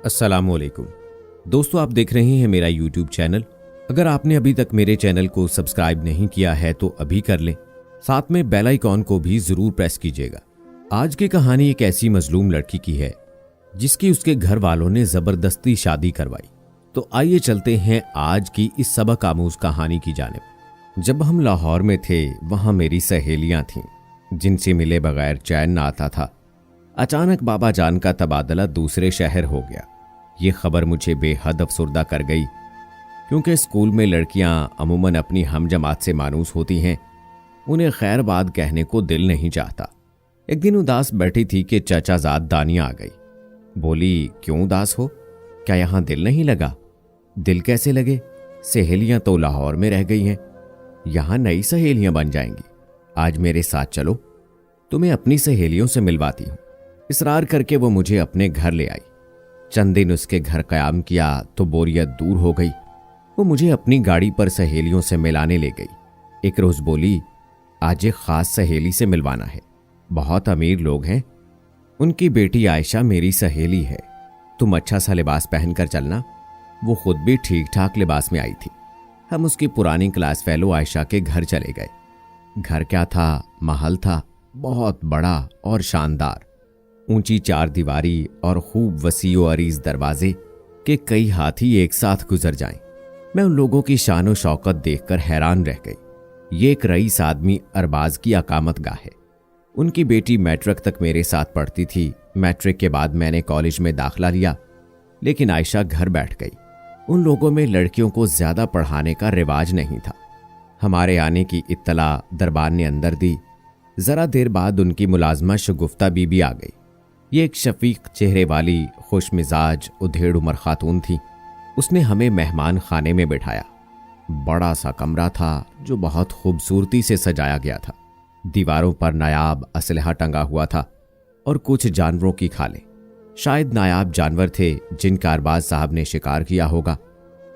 अस्सलामुअलैकुम दोस्तों, आप देख रहे हैं मेरा यूट्यूब चैनल। अगर आपने अभी तक मेरे चैनल को सब्सक्राइब नहीं किया है तो अभी कर लें, साथ में बेल आइकॉन को भी जरूर प्रेस कीजिएगा। आज की कहानी एक ऐसी मजलूम लड़की की है जिसकी उसके घर वालों ने जबरदस्ती शादी करवाई। तो आइए चलते हैं आज की इस सबक आमूज कहानी की जानिब। जब हम लाहौर में थे वहां मेरी सहेलियां थीं जिनसे मिले बगैर चैन ना आता था। अचानक बाबा जान का तबादला दूसरे शहर हो गया। ये खबर मुझे बेहद अफसुर्दा कर गई, क्योंकि स्कूल में लड़कियां अमूमन अपनी हम जमात से मानूस होती हैं, उन्हें खैर बात कहने को दिल नहीं चाहता। एक दिन उदास बैठी थी कि चाचाजाद दानिया आ गई। बोली, क्यों उदास हो? क्या यहां दिल नहीं लगा? दिल कैसे लगे? सहेलियां तो लाहौर में रह गई हैं, यहां नई सहेलियां बन जाएंगी। आज मेरे साथ चलो, तुम्हें अपनी सहेलियों से मिलवाती हूं। इसरार करके वो मुझे अपने घर ले आई। चंद दिन उसके घर कयाम किया तो बोरियत दूर हो गई। वो मुझे अपनी गाड़ी पर सहेलियों से मिलाने ले गई। एक रोज बोली, आज एक खास सहेली से मिलवाना है, बहुत अमीर लोग हैं, उनकी बेटी आयशा मेरी सहेली है, तुम अच्छा सा लिबास पहनकर चलना। वो खुद भी ठीक ठाक लिबास में आई थी। हम उसकी पुरानी क्लास फेलो आयशा के घर चले गए। घर क्या था, महल था, बहुत बड़ा और शानदार। ऊंची चार दीवारी और खूब वसीओ अरीज दरवाजे के कई हाथी एक साथ गुजर जाएं। मैं उन लोगों की शान और शौकत देखकर हैरान रह गई। ये एक रईस आदमी अरबाज की अकामत गाह है। उनकी बेटी मैट्रिक तक मेरे साथ पढ़ती थी। मैट्रिक के बाद मैंने कॉलेज में दाखिला लिया, लेकिन आयशा घर बैठ गई। उन लोगों में लड़कियों को ज्यादा पढ़ाने का रिवाज नहीं था। हमारे आने की इत्तला दरबार ने अंदर दी। जरा देर बाद उनकी मुलाजमा शगुफ्ता बीबी आ गई। ये एक शफीक चेहरे वाली खुश मिजाज उधेड़ उम्र खातून थी। उसने हमें मेहमान खाने में बिठाया। बड़ा सा कमरा था जो बहुत खूबसूरती से सजाया गया था। दीवारों पर नायाब असलहा टंगा हुआ था और कुछ जानवरों की खालें। शायद नायाब जानवर थे जिनका अरबाज साहब ने शिकार किया होगा।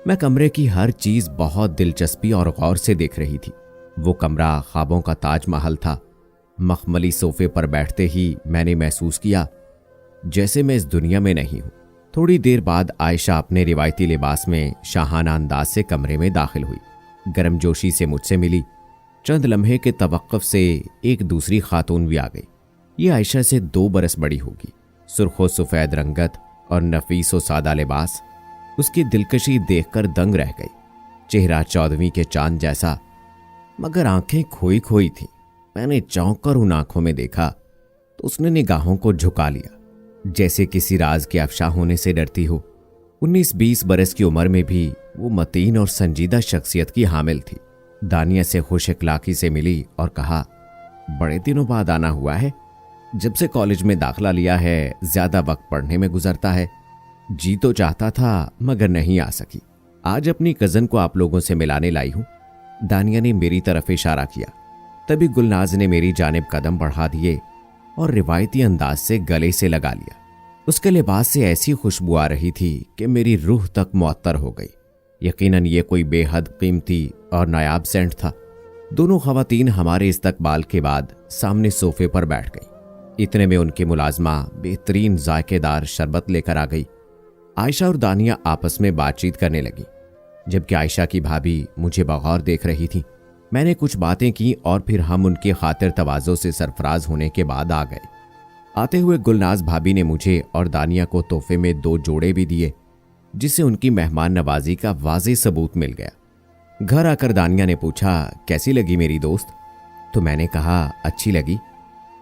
मैं कमरे की हर चीज बहुत दिलचस्पी और गौर से देख रही थी। वो कमरा ख्वाबों का ताजमहल था। मखमली सोफे पर बैठते ही मैंने महसूस किया जैसे मैं इस दुनिया में नहीं हूं। थोड़ी देर बाद आयशा अपने रिवायती लिबास में शाहाना अंदाज से कमरे में दाखिल हुई। गर्मजोशी से मुझसे मिली। चंद लम्हे के तवक्कुफ से एक दूसरी खातून भी आ गई। ये आयशा से 2 बरस बड़ी होगी। सुर्खो सफेद रंगत और नफीसो सादा लिबास। उसकी दिलकशी देखकर दंग रह गई। चेहरा 14वीं के चांद जैसा, मगर आंखें खोई खोई थी। मैंने चौंक कर उन आंखों में देखा तो उसने निगाहों को झुका लिया, जैसे किसी राज के अफशा होने से डरती हो। 19-20 बरस की उम्र में भी वो मतीन और संजीदा शख्सियत की हामिल थी। दानिया से खुश इखलाकी से मिली और कहा, बड़े दिनों बाद आना हुआ है। जब से कॉलेज में दाखिला लिया है ज्यादा वक्त पढ़ने में गुजरता है। जी तो चाहता था मगर नहीं आ सकी। आज अपनी कजन को आप लोगों से मिलाने लाई हूं। दानिया ने मेरी तरफ इशारा किया। तभी गुलनाज ने मेरी जानिब कदम बढ़ा दिए और रिवायती अंदाज से गले से लगा लिया। उसके लिबास से ऐसी खुशबू आ रही थी कि मेरी रूह तक मुअत्तर हो गई। यकीनन ये कोई बेहद कीमती और नायाब सेंट था। दोनों खवातीन हमारे इस्तकबाल के बाद सामने सोफे पर बैठ गई। इतने में उनकी मुलाजमा बेहतरीन जायकेदार शरबत लेकर आ गई। आयशा और दानिया आपस में बातचीत करने लगी, जबकि आयशा की भाभी मुझे बगौर देख रही थी। मैंने कुछ बातें की और फिर हम उनके खातिर तवाज़ो से सरफराज होने के बाद आ गए। आते हुए गुलनाज भाभी ने मुझे और दानिया को तोहफे में 2 जोड़े भी दिए, जिससे उनकी मेहमान नवाजी का वाज़ेह सबूत मिल गया। घर आकर दानिया ने पूछा, कैसी लगी मेरी दोस्त? तो मैंने कहा, अच्छी लगी,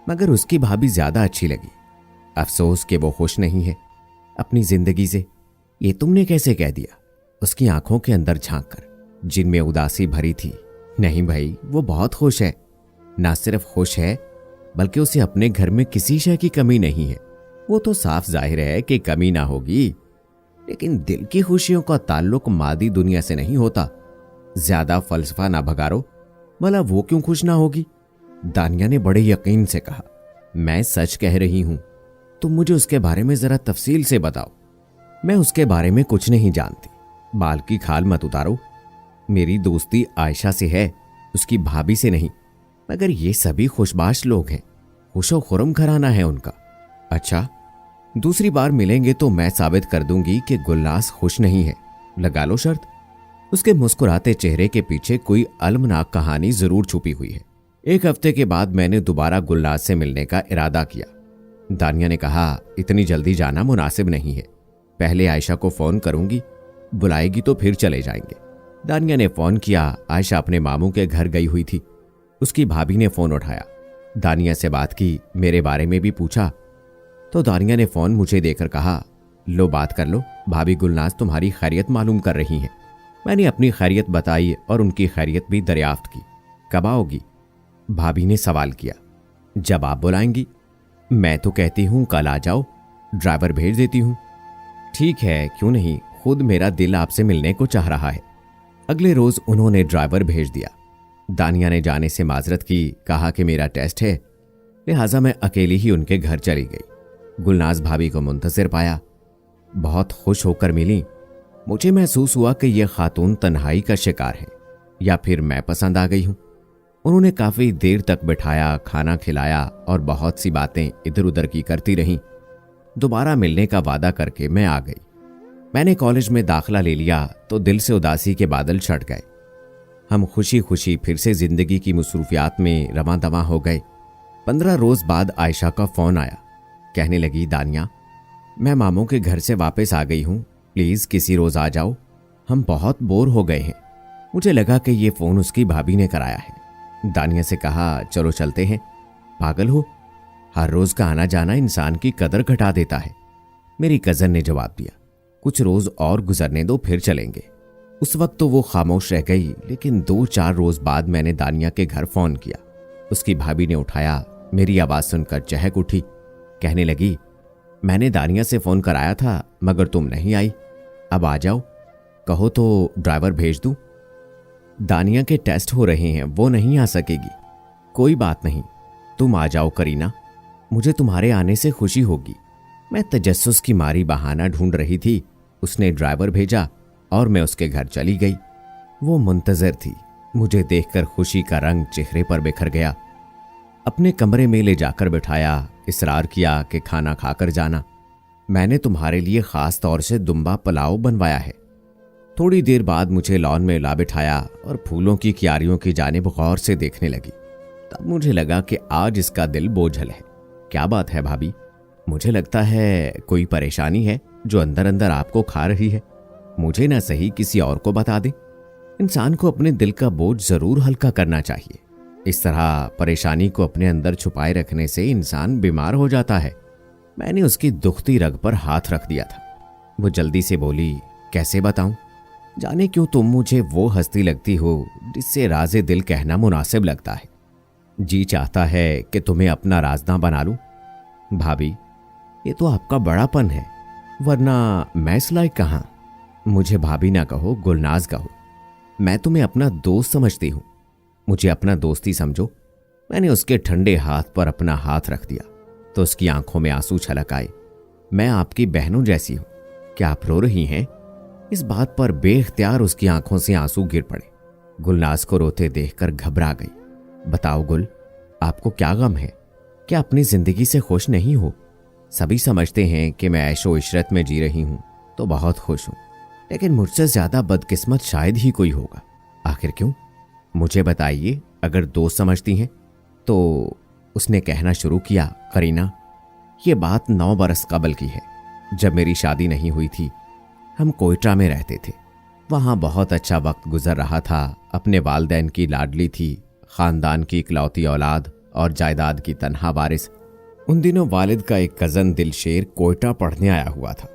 मगर उसकी भाभी ज्यादा अच्छी लगी। अफसोस कि वो खुश नहीं है अपनी जिंदगी से। ये तुमने कैसे कह दिया? उसकी आंखों के अंदर झांक कर, जिनमें उदासी भरी थी। नहीं भाई, वो बहुत खुश है। ना सिर्फ खुश है बल्कि उसे अपने घर में किसी शय की कमी नहीं है। वो तो साफ जाहिर है कि कमी ना होगी, लेकिन दिल की खुशियों का ताल्लुक मादी दुनिया से नहीं होता। ज्यादा फलसफा ना भगारो, भला वो क्यों खुश ना होगी? दानिया ने बड़े यकीन से कहा, मैं सच कह रही हूं, तुम मुझे उसके बारे में जरा तफसील से बताओ। मैं उसके बारे में कुछ नहीं जानती। बाल की खाल मत उतारो। मेरी दोस्ती आयशा से है, उसकी भाभी से नहीं। मगर ये सभी खुशबाश लोग हैं, खुशो खुरम घराना है उनका। अच्छा, दूसरी बार मिलेंगे तो मैं साबित कर दूंगी कि गुलनाज खुश नहीं है। लगा लो शर्त। उसके मुस्कुराते चेहरे के पीछे कोई अलमनाक कहानी जरूर छुपी हुई है। 1 हफ्ते के बाद मैंने दोबारा गुलनाज से मिलने का इरादा किया। दानिया ने कहा, इतनी जल्दी जाना मुनासिब नहीं है, पहले आयशा को फोन करूंगी, बुलाएगी तो फिर चले जाएंगे। दानिया ने फोन किया। आयशा अपने मामू के घर गई हुई थी। उसकी भाभी ने फोन उठाया, दानिया से बात की, मेरे बारे में भी पूछा तो दानिया ने फोन मुझे देकर कहा, लो बात कर लो, भाभी गुलनाज तुम्हारी खैरियत मालूम कर रही हैं। मैंने अपनी खैरियत बताई और उनकी खैरियत भी दरियाफ्त की। कब आओगी? भाभी ने सवाल किया। जब आप बुलाएंगी। मैं तो कहती हूं कल आ जाओ, ड्राइवर भेज देती हूं। ठीक है, क्यों नहीं, खुद मेरा दिल आपसे मिलने को चाह रहा है। अगले रोज उन्होंने ड्राइवर भेज दिया। दानिया ने जाने से माजरत की, कहा कि मेरा टेस्ट है, लिहाजा मैं अकेली ही उनके घर चली गई। गुलनाज भाभी को मुंतजिर पाया, बहुत खुश होकर मिली। मुझे महसूस हुआ कि यह खातून तन्हाई का शिकार है या फिर मैं पसंद आ गई हूं। उन्होंने काफी देर तक बिठाया, खाना खिलाया और बहुत सी बातें इधर उधर की करती रहीं। दोबारा मिलने का वादा करके मैं आ गई। मैंने कॉलेज में दाखिला ले लिया तो दिल से उदासी के बादल छट गए। हम खुशी खुशी फिर से जिंदगी की मसरूफियात में रवां दवां हो गए। 15 रोज बाद आयशा का फोन आया। कहने लगी, दानिया, मैं मामू के घर से वापस आ गई हूं, प्लीज किसी रोज आ जाओ, हम बहुत बोर हो गए हैं। मुझे लगा कि ये फोन उसकी भाभी ने कराया है। दानिया से कहा, चलो चलते हैं। पागल हो, हर रोज का आना जाना इंसान की कदर घटा देता है। मेरी कजन ने जवाब दिया, कुछ रोज और गुजरने दो, फिर चलेंगे। उस वक्त तो वो खामोश रह गई, लेकिन 2-4 रोज बाद मैंने दानिया के घर फोन किया। उसकी भाभी ने उठाया। मेरी आवाज सुनकर चहक उठी। कहने लगी, मैंने दानिया से फोन कराया था मगर तुम नहीं आई, अब आ जाओ, कहो तो ड्राइवर भेज दूं। दानिया के टेस्ट हो रहे हैं, वो नहीं आ सकेगी। कोई बात नहीं, तुम आ जाओ करीना, मुझे तुम्हारे आने से खुशी होगी। मैं तजस्सुस की मारी बहाना ढूंढ रही थी। उसने ड्राइवर भेजा और मैं उसके घर चली गई। वो मुंतजर थी। मुझे देखकर खुशी का रंग चेहरे पर बिखर गया। अपने कमरे में ले जाकर बिठाया, इसरार किया कि खाना खाकर जाना, मैंने तुम्हारे लिए खास तौर से दुम्बा पुलाव बनवाया है। थोड़ी देर बाद मुझे लॉन में ला बिठाया और फूलों की क्यारियों की जानिब गौर से देखने लगी। तब मुझे लगा कि आज इसका दिल बोझल है। क्या बात है भाभी? मुझे लगता है कोई परेशानी है जो अंदर अंदर आपको खा रही है। मुझे ना सही किसी और को बता दे। इंसान को अपने दिल का बोझ जरूर हल्का करना चाहिए। इस तरह परेशानी को अपने अंदर छुपाए रखने से इंसान बीमार हो जाता है। मैंने उसकी दुखती रग पर हाथ रख दिया था। वो जल्दी से बोली, कैसे बताऊं? जाने क्यों तुम मुझे वो हस्ती लगती हो जिससे राज़े दिल कहना मुनासिब लगता है। जी चाहता है कि तुम्हें अपना राजदा बना लूं। भाभी, ये तो आपका बड़ापन है, वरना मैं इस लायक कहां। मुझे भाभी ना कहो, गुलनाज कहो। मैं तुम्हें अपना दोस्त समझती हूं, मुझे अपना दोस्ती समझो। मैंने उसके ठंडे हाथ पर अपना हाथ रख दिया तो उसकी आंखों में आंसू छलक आए। मैं आपकी बहनों जैसी हूं, क्या आप रो रही हैं? इस बात पर बेख्तियार उसकी आंखों से आंसू गिर पड़े। गुलनाज को रोते देखकर घबरा गई। बताओ गुल, आपको क्या गम है? क्या अपनी जिंदगी से खुश नहीं हो? सभी समझते हैं कि मैं ऐशो इशरत में जी रही हूं तो बहुत खुश हूं, लेकिन मुझसे ज्यादा बदकिस्मत शायद ही कोई होगा। आखिर क्यों? मुझे बताइए, अगर दोस्त समझती हैं तो। उसने कहना शुरू किया, करीना, ये बात 9 बरस कबल की है, जब मेरी शादी नहीं हुई थी। हम कोयटा में रहते थे। वहां बहुत अच्छा वक्त गुजर रहा था। अपने वालदैन की लाडली थी, खानदान की इकलौती औलाद और जायदाद की तन्हा वारिस। उन दिनों वालिद का एक कजन दिलशेर कोयटा पढ़ने आया हुआ था।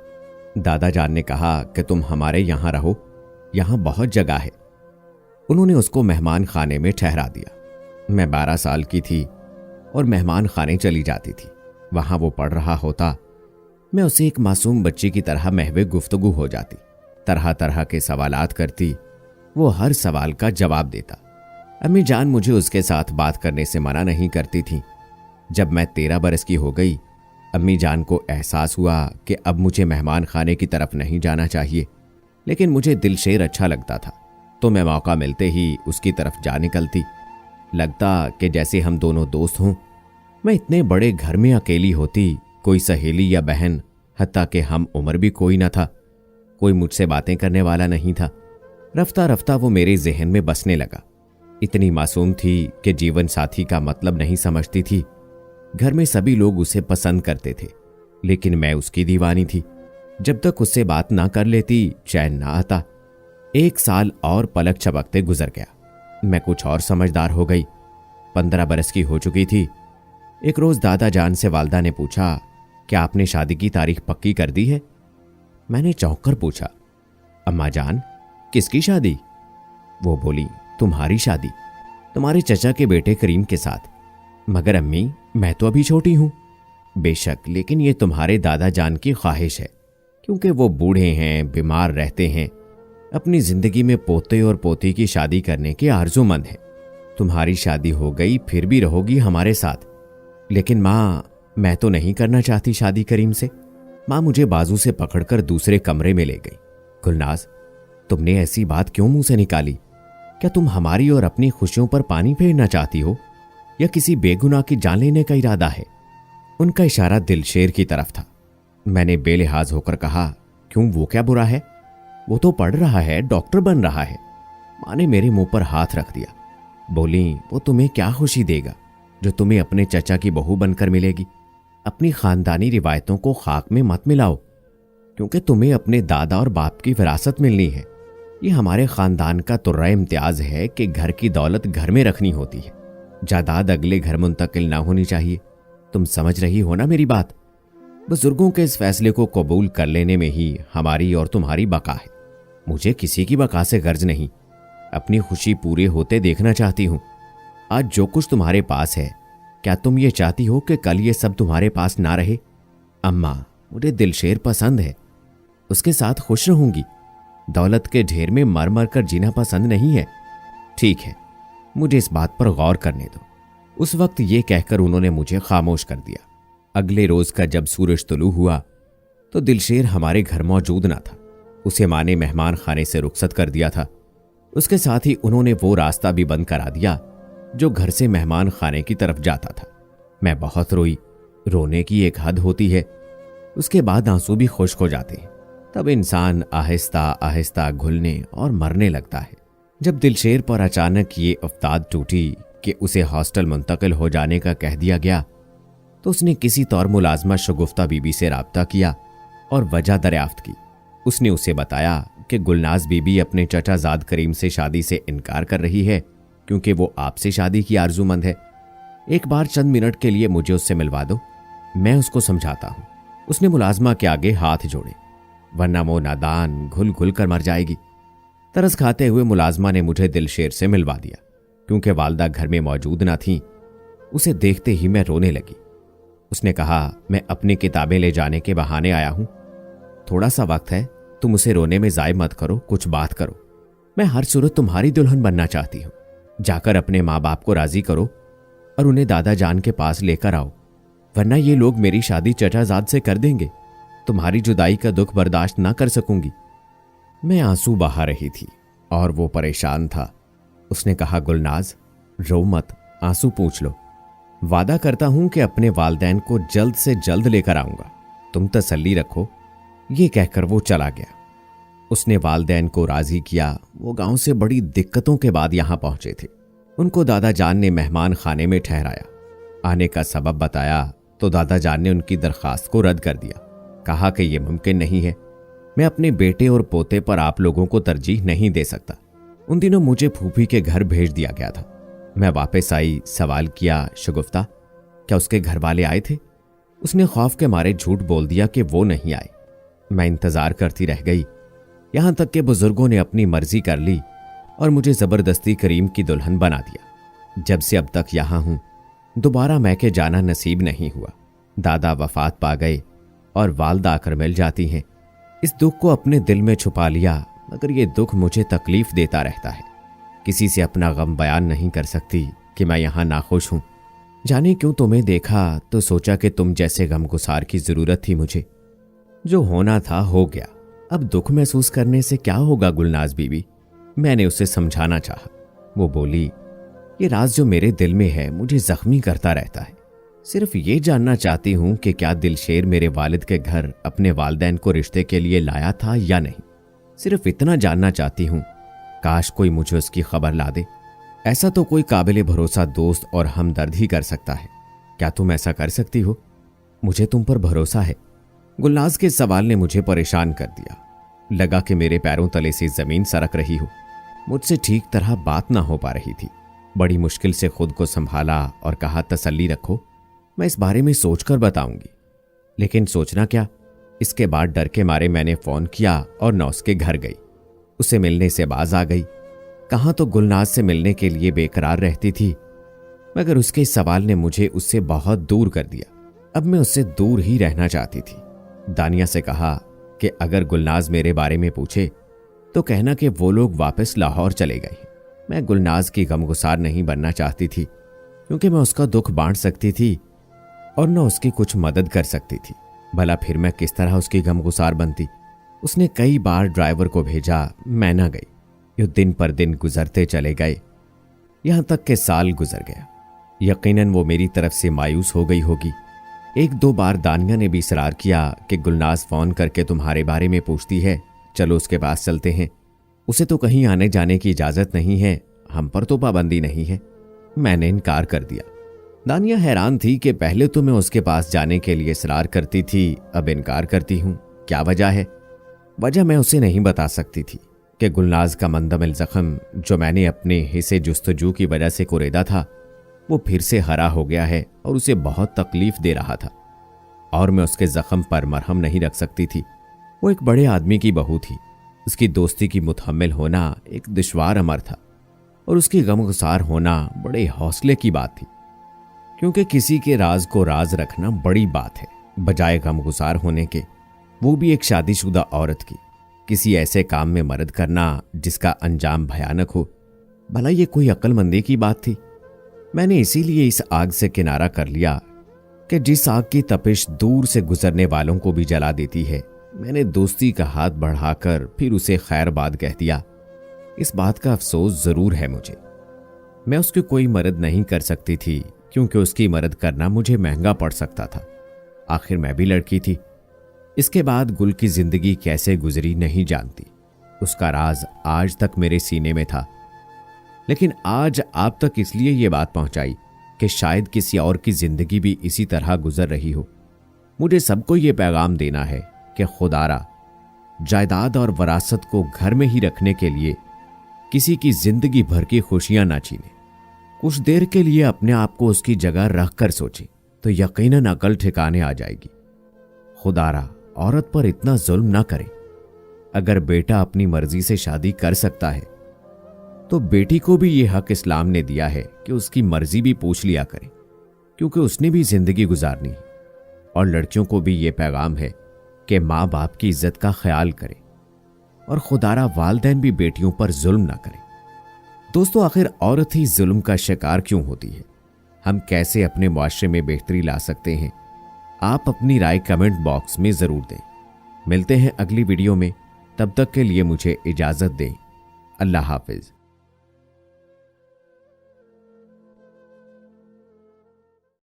दादा जान ने कहा कि तुम हमारे यहाँ रहो, यहाँ बहुत जगह है। उन्होंने उसको मेहमान खाने में ठहरा दिया। मैं 12 साल की थी और मेहमान खाने चली जाती थी। वहां वो पढ़ रहा होता, मैं उसे एक मासूम बच्ची की तरह महवे गुफ्तगू हो जाती। तरह तरह के सवालात करती, वो हर सवाल का जवाब देता। अम्मी जान मुझे उसके साथ बात करने से मना नहीं करती थी। जब मैं 13 बरस की हो गई, अम्मी जान को एहसास हुआ कि अब मुझे मेहमान खाने की तरफ नहीं जाना चाहिए, लेकिन मुझे दिलशेर अच्छा लगता था तो मैं मौका मिलते ही उसकी तरफ जा निकलती। लगता कि जैसे हम दोनों दोस्त हों। मैं इतने बड़े घर में अकेली होती, कोई सहेली या बहन हत्ता कि हम उम्र भी कोई न था, कोई मुझसे बातें करने वाला नहीं था। रफ्ता रफ्ता वो मेरे जहन में बसने लगा। इतनी मासूम थी कि जीवन साथी का मतलब नहीं समझती थी। घर में सभी लोग उसे पसंद करते थे, लेकिन मैं उसकी दीवानी थी। जब तक उससे बात ना कर लेती चैन ना आता। 1 साल और पलक झपकते गुजर गया। मैं कुछ और समझदार हो गई। 15 बरस की हो चुकी थी। एक रोज दादा जान से वालदा ने पूछा, क्या आपने शादी की तारीख पक्की कर दी है? मैंने चौंक कर पूछा, अम्मा जान, किसकी शादी? वो बोली, तुम्हारी शादी, तुम्हारे चचा के बेटे करीम के साथ। मगर अम्मी, मैं तो अभी छोटी हूं। बेशक, लेकिन ये तुम्हारे दादा जान की ख्वाहिश है, क्योंकि वो बूढ़े हैं, बीमार रहते हैं, अपनी जिंदगी में पोते और पोती की शादी करने के आरजूमंद हैं। तुम्हारी शादी हो गई फिर भी रहोगी हमारे साथ। लेकिन माँ, मैं तो नहीं करना चाहती शादी करीम से। माँ मुझे बाजू से पकड़कर दूसरे कमरे में ले गई। गुलनाज, तुमने ऐसी बात क्यों मुंह से निकाली? क्या तुम हमारी और अपनी खुशियों पर पानी फेरना चाहती हो, या किसी बेगुनाह की जान लेने का इरादा है? उनका इशारा दिलशेर की तरफ था। मैंने बेलिहाज होकर कहा, क्यों, वो क्या बुरा है? वो तो पढ़ रहा है, डॉक्टर बन रहा है। माँ ने मेरे मुंह पर हाथ रख दिया। बोली, वो तुम्हें क्या खुशी देगा जो तुम्हें अपने चचा की बहू बनकर मिलेगी? अपनी खानदानी रिवायतों को खाक में मत मिलाओ, क्योंकि तुम्हें अपने दादा और बाप की विरासत मिलनी है। ये हमारे खानदान का तुर्रा इम्तियाज है कि घर की दौलत घर में रखनी होती है, जायदाद अगले घर मुंतकिल ना होनी चाहिए। तुम समझ रही हो ना मेरी बात? बुजुर्गों के इस फैसले को कबूल कर लेने में ही हमारी और तुम्हारी बका है। मुझे किसी की बका से गर्ज नहीं, अपनी खुशी पूरे होते देखना चाहती हूं। आज जो कुछ तुम्हारे पास है, क्या तुम ये चाहती हो कि कल ये सब तुम्हारे पास ना रहे? अम्मा, मुझे दिलशेर पसंद है, उसके साथ खुश रहूंगी। दौलत के ढेर में मर मर कर जीना पसंद नहीं है। ठीक है, मुझे इस बात पर गौर करने दो। उस वक्त ये कहकर उन्होंने मुझे खामोश कर दिया। अगले रोज का जब सूरज तुलू हुआ तो दिलशेर हमारे घर मौजूद ना था। उसे माँ ने मेहमान खाने से रुखसत कर दिया था। उसके साथ ही उन्होंने वो रास्ता भी बंद करा दिया जो घर से मेहमान खाने की तरफ जाता था। मैं बहुत रोई। रोने की एक हद होती है, उसके बाद आंसू भी खुश्क हो जाते हैं। तब इंसान आहिस्ता आहिस्ता घुलने और मरने लगता है। जब दिलशेर पर अचानक ये अफ्ताद टूटी कि उसे हॉस्टल मुंतकिल हो जाने का कह दिया गया, तो उसने किसी तौर मुलाजमा शगुफ्ता बीबी से राब्ता किया और वजह दरियाफ्त की। उसने उसे बताया कि गुलनाज बीबी अपने चचा जाद करीम से शादी से इनकार कर रही है, क्योंकि वो आपसे शादी की आरजूमंद है। एक बार चंद मिनट के लिए मुझे उससे मिलवा दो, मैं उसको समझाता हूं। उसने मुलाजमा के आगे हाथ जोड़े, वरना वो नादान घुल घुल कर मर जाएगी। तरस खाते हुए मुलाजमा ने मुझे दिलशेर से मिलवा दिया। क्योंकि वालदा घर में मौजूद ना थी, उसे देखते ही मैं रोने लगी। उसने कहा, मैं अपनी किताबें ले जाने के बहाने आया हूं, थोड़ा सा वक्त है, तुम उसे रोने में जाय मत करो, कुछ बात करो। मैं हर सूरत तुम्हारी दुल्हन बनना चाहती हूं। जाकर अपने माँ बाप को राजी करो और उन्हें दादा जान के पास लेकर आओ, वरना ये लोग मेरी शादी चचाजाद से कर देंगे। तुम्हारी जुदाई का दुख बर्दाश्त ना कर सकूंगी। मैं आंसू बहा रही थी और वो परेशान था। उसने कहा, गुलनाज, रो मत, आंसू पूछ लो। वादा करता हूं कि अपने वालदैन को जल्द से जल्द लेकर आऊंगा, तुम तसल्ली रखो। ये कहकर वो चला गया। उसने वालदैन को राजी किया। वो गांव से बड़ी दिक्कतों के बाद यहां पहुंचे थे। उनको दादा जान ने मेहमान खाने में ठहराया। आने का सबब बताया तो दादा जान ने उनकी दरखास्त को रद्द कर दिया। कहा कि यह मुमकिन नहीं है, मैं अपने बेटे और पोते पर आप लोगों को तरजीह नहीं दे सकता। उन दिनों मुझे फूफी के घर भेज दिया गया था। मैं वापस आई, सवाल किया, शगुफ्ता, क्या उसके घर वाले आए थे? उसने खौफ के मारे झूठ बोल दिया कि वो नहीं आए। मैं इंतजार करती रह गई, यहां तक कि बुजुर्गों ने अपनी मर्जी कर ली और मुझे जबरदस्ती करीम की दुल्हन बना दिया। जब से अब तक यहां हूं, दोबारा मैके जाना नसीब नहीं हुआ। दादा वफात पा गए और वालदा आकर मिल जाती हैं। इस दुख को अपने दिल में छुपा लिया, मगर ये दुख मुझे तकलीफ देता रहता है। किसी से अपना गम बयान नहीं कर सकती कि मैं यहाँ नाखुश हूँ। जाने क्यों तुम्हें देखा तो सोचा कि तुम जैसे गमगुसार की जरूरत थी मुझे। जो होना था हो गया, अब दुख महसूस करने से क्या होगा गुलनाज बीबी। मैंने उसे समझाना चाहा। वो बोली, ये राज जो मेरे दिल में है मुझे जख्मी करता रहता है। सिर्फ ये जानना चाहती हूं कि क्या दिलशेर मेरे वालिद के घर अपने वालिदैन को रिश्ते के लिए लाया था या नहीं। सिर्फ इतना जानना चाहती हूं, काश कोई मुझे उसकी खबर ला दे। ऐसा तो कोई काबिल भरोसा दोस्त और हमदर्द ही कर सकता है। क्या तुम ऐसा कर सकती हो? मुझे तुम पर भरोसा है। गुलनाज के सवाल ने मुझे परेशान कर दिया। लगा कि मेरे पैरों तले से जमीन सरक रही हो। मुझसे ठीक तरह बात ना हो पा रही थी। बड़ी मुश्किल से खुद को संभाला और कहा, तसल्ली रखो, मैं इस बारे में सोचकर बताऊंगी। लेकिन सोचना क्या, इसके बाद डर के मारे मैंने फोन किया और नौस के घर गई। उसे मिलने से बाज आ गई। कहां तो गुलनाज से मिलने के लिए बेकरार रहती थी, मगर उसके इस सवाल ने मुझे उससे बहुत दूर कर दिया। अब मैं उससे दूर ही रहना चाहती थी। दानिया से कहा कि अगर गुलनाज मेरे बारे में पूछे तो कहना कि वो लोग वापस लाहौर चले गए। मैं गुलनाज की गमगुसार नहीं बनना चाहती थी, क्योंकि मैं उसका दुख बांट सकती थी और न उसकी कुछ मदद कर सकती थी। भला फिर मैं किस तरह उसकी गमगुसार बनती। उसने कई बार ड्राइवर को भेजा, मैं न गई। यूं दिन पर दिन गुजरते चले गए, यहां तक कि साल गुजर गया। यकीनन वो मेरी तरफ से मायूस हो गई होगी। एक दो बार दानिया ने भी इसरार किया कि गुलनाज फोन करके तुम्हारे बारे में पूछती है, चलो उसके पास चलते हैं। उसे तो कहीं आने जाने की इजाजत नहीं है, हम पर तो पाबंदी नहीं है। मैंने इनकार कर दिया। दानिया हैरान थी कि पहले तो मैं उसके पास जाने के लिए इसरार करती थी, अब इनकार करती हूं। क्या वजह है? वजह मैं उसे नहीं बता सकती थी कि गुलनाज का मंदमिल जख्म जो मैंने अपने हिस्से जुस्तजू की वजह से कुरेदा था, वो फिर से हरा हो गया है और उसे बहुत तकलीफ दे रहा था, और मैं उसके जख्म पर मरहम नहीं रख सकती थी। वो एक बड़े आदमी की बहू थी। उसकी दोस्ती की मुतहम्मिल होना एक दुश्वार अमर था, और उसकी गमगुसार होना बड़े हौसले की बात थी, क्योंकि किसी के राज को राज रखना बड़ी बात है, बजाय गमगुसार होने के, वो भी एक शादीशुदा औरत की। किसी ऐसे काम में मदद करना जिसका अंजाम भयानक हो, भला ये कोई अक्लमंदी की बात थी? मैंने इसीलिए इस आग से किनारा कर लिया कि जिस आग की तपिश दूर से गुजरने वालों को भी जला देती है। मैंने दोस्ती का हाथ बढ़ाकर फिर उसे खैरबाद कह दिया। इस बात का अफसोस जरूर है मुझे। मैं उसकी कोई मदद नहीं कर सकती थी, क्योंकि उसकी मदद करना मुझे महंगा पड़ सकता था। आखिर मैं भी लड़की थी। इसके बाद गुल की जिंदगी कैसे गुजरी नहीं जानती। उसका राज आज तक मेरे सीने में था, लेकिन आज आप तक इसलिए ये बात पहुंचाई कि शायद किसी और की जिंदगी भी इसी तरह गुजर रही हो। मुझे सबको ये पैगाम देना है कि खुदारा जायदाद और वरासत को घर में ही रखने के लिए किसी की जिंदगी भर की खुशियां ना छीने। कुछ देर के लिए अपने आप को उसकी जगह रख कर सोचे तो यकीनन अकल ठिकाने आ जाएगी। खुदारा औरत पर इतना जुल्म ना करे। अगर बेटा अपनी मर्जी से शादी कर सकता है तो बेटी को भी यह हक इस्लाम ने दिया है कि उसकी मर्जी भी पूछ लिया करे, क्योंकि उसने भी जिंदगी गुजारनी है। और लड़कियों को भी यह पैगाम है कि माँ बाप की इज्जत का ख्याल करे, और खुदारा वालिदैन भी बेटियों पर जुल्म ना करे। दोस्तों, आखिर औरत ही जुल्म का शिकार क्यों होती है? हम कैसे अपने मुआशरे में बेहतरी ला सकते हैं? आप अपनी राय कमेंट बॉक्स में जरूर दें। मिलते हैं अगली वीडियो में, तब तक के लिए मुझे इजाजत दें। अल्लाह हाफिज।